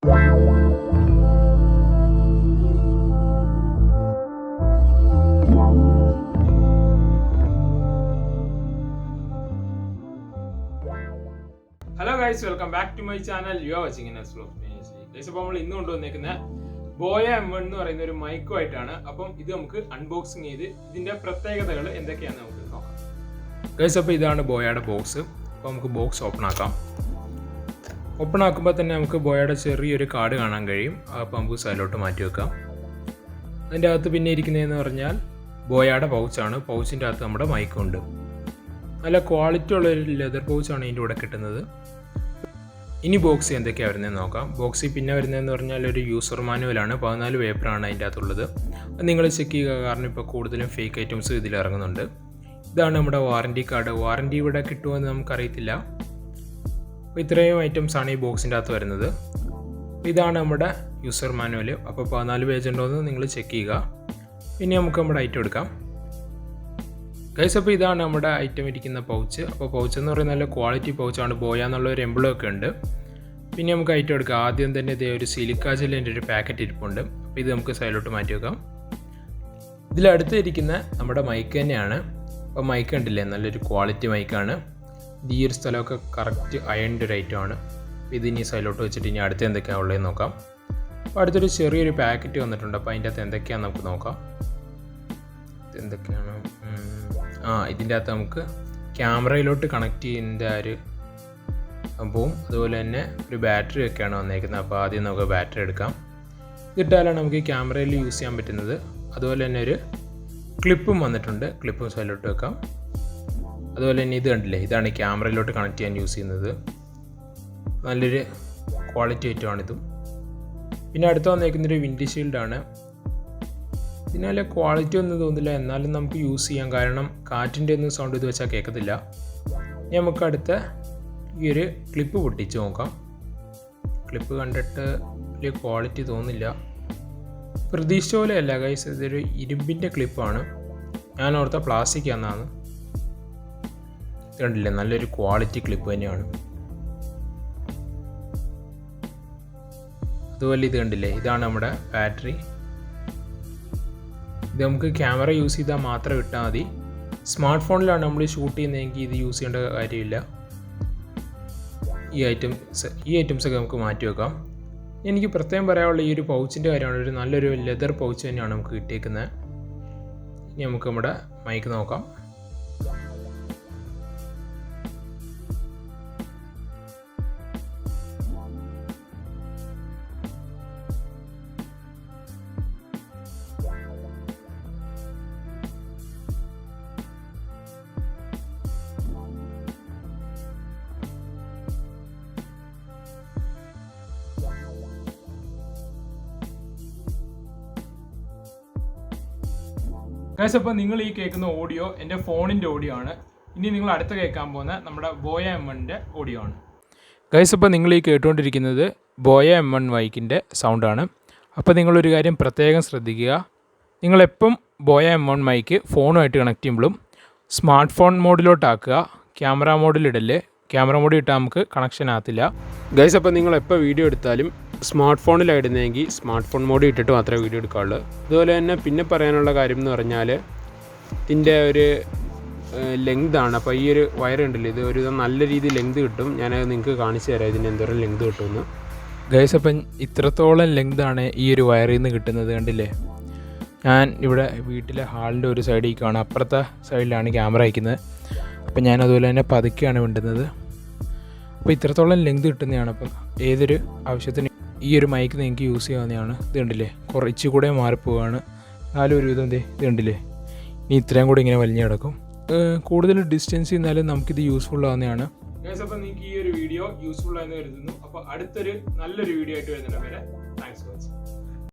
Hello guys, welcome back to my channel. You are watching in Slow guys. അപ്പോൾ നമ്മൾ ഇന്ന് കൊണ്ടുവന്നിരിക്കുന്ന BY-M1 എന്ന് പറയുന്ന ഒരു മൈക്കും ആയിട്ടാണ്. അപ്പം ഇത് നമുക്ക് അൺബോക്സിങ് ചെയ്ത് ഇതിന്റെ പ്രത്യേകതകൾ എന്തൊക്കെയാണെന്ന് നമുക്ക് നോക്കാം. ഗൈസ്, അപ്പോൾ ഇതാണ് ബോയയുടെ ബോക്സ്. അപ്പോൾ നമുക്ക് ബോക്സ് ഓപ്പൺ ആക്കാം. ഓപ്പൺ ആക്കുമ്പോൾ തന്നെ നമുക്ക് ബോയയുടെ ചെറിയൊരു കാർഡ് കാണാൻ കഴിയും. അപ്പോൾ നമുക്ക് സൈഡിലോട്ട് മാറ്റി വെക്കാം. അതിൻ്റെ അകത്ത് പിന്നെ ഇരിക്കുന്നതെന്ന് പറഞ്ഞാൽ ബോയയുടെ പൗച്ചാണ്. പൗച്ചിൻ്റെ അകത്ത് നമ്മുടെ മൈക്കുണ്ട്. നല്ല ക്വാളിറ്റി ഉള്ളൊരു ലെതർ പൗച്ചാണ് ഇതിൻ്റെ കൂടെ കിട്ടുന്നത്. ഇനി ബോക്സ് എന്തൊക്കെയാണ് വരുന്നതെന്ന് നോക്കാം. ബോക്സിൽ പിന്നെ വരുന്നതെന്ന് പറഞ്ഞാൽ ഒരു യൂസർ മാനുവലാണ്. 14 പേപ്പറാണ് അതിൻ്റെ അകത്തുള്ളത്. അത് നിങ്ങൾ ചെക്ക് ചെയ്യുക, കാരണം ഇപ്പോൾ കൂടുതലും ഫേക്ക് ഐറ്റംസ് ഇതിൽ ഇറങ്ങുന്നുണ്ട്. ഇതാണ് നമ്മുടെ വാറൻറ്റി കാർഡ്. വാറൻറ്റി ഇവിടെ കിട്ടുമെന്ന് നമുക്കറിയത്തില്ല. അപ്പോൾ ഇത്രയും ഐറ്റംസാണ് ഈ ബോക്സിൻ്റെ അകത്ത് വരുന്നത്. ഇതാണ് നമ്മുടെ യൂസർ മാനുവൽ. അപ്പോൾ 14 പേജ് ഉണ്ടോയെന്ന് നിങ്ങൾ ചെക്ക് ചെയ്യുക. പിന്നെ നമുക്ക് നമ്മുടെ ഐറ്റം എടുക്കാം. ഗൈസ്, അപ്പോൾ ഇതാണ് നമ്മുടെ ഐറ്റം ഇരിക്കുന്ന പൗച്ച്. അപ്പോൾ പൗച്ച് എന്ന് പറയുന്നത് നല്ല ക്വാളിറ്റി പൗച്ചാണ്. ബോയ എന്നുള്ള ഒരു എംബ്ലമൊക്കെ ഉണ്ട്. പിന്നെ നമുക്ക് ഐറ്റം എടുക്കാം. ആദ്യം തന്നെ ഇതേ ഒരു സിലിക്ക ജെല്ലിൻ്റെ ഒരു പാക്കറ്റ് ഇരിപ്പുണ്ട്. അപ്പോൾ ഇത് നമുക്ക് സൈഡിലോട്ട് മാറ്റി വെക്കാം. ഇതിലടുത്ത് ഇരിക്കുന്ന നമ്മുടെ മൈക്ക് തന്നെയാണ്. അപ്പോൾ മൈക്ക് കണ്ടില്ലേ, നല്ലൊരു ക്വാളിറ്റി മൈക്കാണ്. ഈ ഒരു സ്ഥലമൊക്കെ കറക്റ്റ് അയണിൻ്റെ ഒരു ഐറ്റമാണ്. ഇത് ഇനി സൈഡിലോട്ട് വെച്ചിട്ട് ഇനി അടുത്ത് എന്തൊക്കെയാണ് ഉള്ളതെന്ന് നോക്കാം. അപ്പോൾ അടുത്തൊരു ചെറിയൊരു പാക്കറ്റ് വന്നിട്ടുണ്ട്. അപ്പോൾ അതിൻ്റെ അകത്ത് എന്തൊക്കെയാണെന്ന് നമുക്ക് നോക്കാം. എന്തൊക്കെയാണ്? ഇതിൻ്റെ അകത്ത് നമുക്ക് ക്യാമറയിലോട്ട് കണക്ട് ചെയ്യുന്ന ഒരു സംഭവം, അതുപോലെ തന്നെ ഒരു ബാറ്ററി ഒക്കെയാണ് വന്നേക്കുന്നത്. അപ്പോൾ ആദ്യം നമുക്ക് ബാറ്ററി എടുക്കാം. ഇതിട്ടാലാണ് നമുക്ക് ക്യാമറയിൽ യൂസ് ചെയ്യാൻ പറ്റുന്നത്. അതുപോലെ തന്നെ ഒരു ക്ലിപ്പും വന്നിട്ടുണ്ട്. ക്ലിപ്പും സൈഡിലോട്ട് വെക്കാം. അതുപോലെ തന്നെ ഇത് കണ്ടില്ലേ, ഇതാണ് ക്യാമറയിലോട്ട് കണക്ട് ചെയ്യാൻ യൂസ് ചെയ്യുന്നത്. നല്ലൊരു ക്വാളിറ്റി ഐറ്റമാണിതും. പിന്നെ അടുത്ത് വന്നേക്കുന്നൊരു വിൻഡ് ഷീൽഡാണ്. ഇതിന് നല്ല ക്വാളിറ്റി ഒന്നും തോന്നില്ല, എന്നാലും നമുക്ക് യൂസ് ചെയ്യാം. കാരണം കാറ്റിൻ്റെ ഒന്നും സൗണ്ട് ഇത് വെച്ചാൽ കേൾക്കത്തില്ല. ഇനി നമുക്ക് അടുത്ത ഈ ഒരു ക്ലിപ്പ് പൊട്ടിച്ച് നോക്കാം. ക്ലിപ്പ് കണ്ടിട്ട് വലിയ ക്വാളിറ്റി തോന്നില്ല. പ്രതീക്ഷിച്ച പോലെയല്ല ഗൈസ്, ഇതൊരു ഇരുമ്പിൻ്റെ ക്ലിപ്പാണ്. ഞാൻ ഓർത്ത പ്ലാസ്റ്റിക് ആണെന്നാണ്. ഇത് കണ്ടില്ലേ, നല്ലൊരു ക്വാളിറ്റി ക്ലിപ്പ് തന്നെയാണ്. അതുപോലെ ഇത് കണ്ടില്ലേ, ഇതാണ് നമ്മുടെ ബാറ്ററി. ഇത് നമുക്ക് ക്യാമറ യൂസ് ചെയ്താൽ മാത്രം ഇട്ടാൽ മതി. സ്മാർട്ട് ഫോണിലാണ് നമ്മൾ ഷൂട്ട് ചെയ്യുന്നതെങ്കിൽ ഇത് യൂസ് ചെയ്യേണ്ട കാര്യമില്ല. ഈ ഐറ്റംസൊക്കെ നമുക്ക് മാറ്റി വെക്കാം. എനിക്ക് പ്രത്യേകം പറയാനുള്ള ഈ ഒരു പൗച്ചിൻ്റെ കാര്യമാണ്. ഒരു നല്ലൊരു ലെതർ പൗച്ച് തന്നെയാണ് നമുക്ക് കിട്ടിയേക്കുന്നത്. ഇനി നമുക്ക് നമ്മുടെ മൈക്ക് നോക്കാം. ഗൈസ്, അപ്പോൾ നിങ്ങൾ ഈ കേൾക്കുന്ന ഓഡിയോ എൻ്റെ ഫോണിൻ്റെ ഓഡിയോ ആണ്. ഇനി നിങ്ങൾ അടുത്ത് കേൾക്കാൻ പോകുന്ന നമ്മുടെ BY-M1ൻ്റെ ഓഡിയോ ആണ്. ഗൈസ്, അപ്പോൾ നിങ്ങൾ ഈ കേട്ടുകൊണ്ടിരിക്കുന്നത് BY-M1 മൈക്കിൻ്റെ സൗണ്ടാണ്. അപ്പോൾ നിങ്ങളൊരു കാര്യം പ്രത്യേകം ശ്രദ്ധിക്കുക. നിങ്ങളെപ്പം BY-M1 മൈക്ക് ഫോണുമായിട്ട് കണക്ട് ചെയ്യുമ്പോഴും സ്മാർട്ട് ഫോൺ മോഡിലോട്ടാക്കുക. ക്യാമറ മോഡിലിടല്ലേ. ക്യാമറ മോഡിൽ ഇട്ടാൽ നമുക്ക് കണക്ഷൻ ആകത്തില്ല. ഗൈസ്, അപ്പോൾ നിങ്ങൾ എപ്പോൾ വീഡിയോ എടുത്താലും സ്മാർട്ട് ഫോണിലാണ് ഇടുന്നതെങ്കിൽ സ്മാർട്ട് ഫോൺ മോഡിൽ ഇട്ടിട്ട് മാത്രമേ വീഡിയോ എടുക്കാവുള്ളൂ. അതുപോലെ തന്നെ പിന്നെ പറയാനുള്ള കാര്യം എന്ന് പറഞ്ഞാൽ ഇതിൻ്റെ ഒരു ലെങ്താണ്. അപ്പോൾ ഈ ഒരു വയർ ഉണ്ടല്ലോ, ഇത് ഒരു നല്ല രീതിയിൽ ലെങ്ത് കിട്ടും. ഞാനത് നിങ്ങൾക്ക് കാണിച്ചു തരാം ഇതിന് എന്തോരം ലെങ്ത് കിട്ടുമെന്ന്. ഗൈസ്, അപ്പം ഇത്രത്തോളം ലെങ്താണ് ഈ ഒരു വയറിൽ നിന്ന് കിട്ടുന്നത്. കണ്ടില്ലേ, ഞാൻ ഇവിടെ വീട്ടിലെ ഹാളിൻ്റെ ഒരു സൈഡിൽ കാണാം. അപ്പുറത്തെ സൈഡിലാണ് ക്യാമറ വയ്ക്കുന്നത്. അപ്പം ഞാൻ അതുപോലെ തന്നെ പതുക്കെയാണ് വിണ്ടുന്നത്. അപ്പോൾ ഇത്രത്തോളം ലെങ്ത് കിട്ടുന്നതാണ്. അപ്പം ഏതൊരു ആവശ്യത്തിന് ഈ ഒരു മൈക്ക് നിങ്ങൾക്ക് യൂസ് ചെയ്യാവുന്നതാണ്. ഇത് കണ്ടില്ലേ, കുറച്ച് കൂടെ മാറിപ്പോവുകയാണ്. ഒരു വിധം ഇത് കണ്ടില്ലേ, ഇനി ഇത്രയും കൂടി ഇങ്ങനെ വലിഞ്ഞു കിടക്കും. കൂടുതൽ ഡിസ്റ്റൻസ് ചെയ്യുന്നാലും നമുക്കിത് യൂസ്ഫുൾ ആവുന്നതാണ്. അപ്പോൾ നിങ്ങൾക്ക് ഈ ഒരു വീഡിയോ യൂസ്ഫുൾ ആയെന്ന് കരുതുന്നു. അപ്പോൾ അടുത്തൊരു നല്ലൊരു വീഡിയോ ആയിട്ട് വരുന്നുണ്ട് വരെ.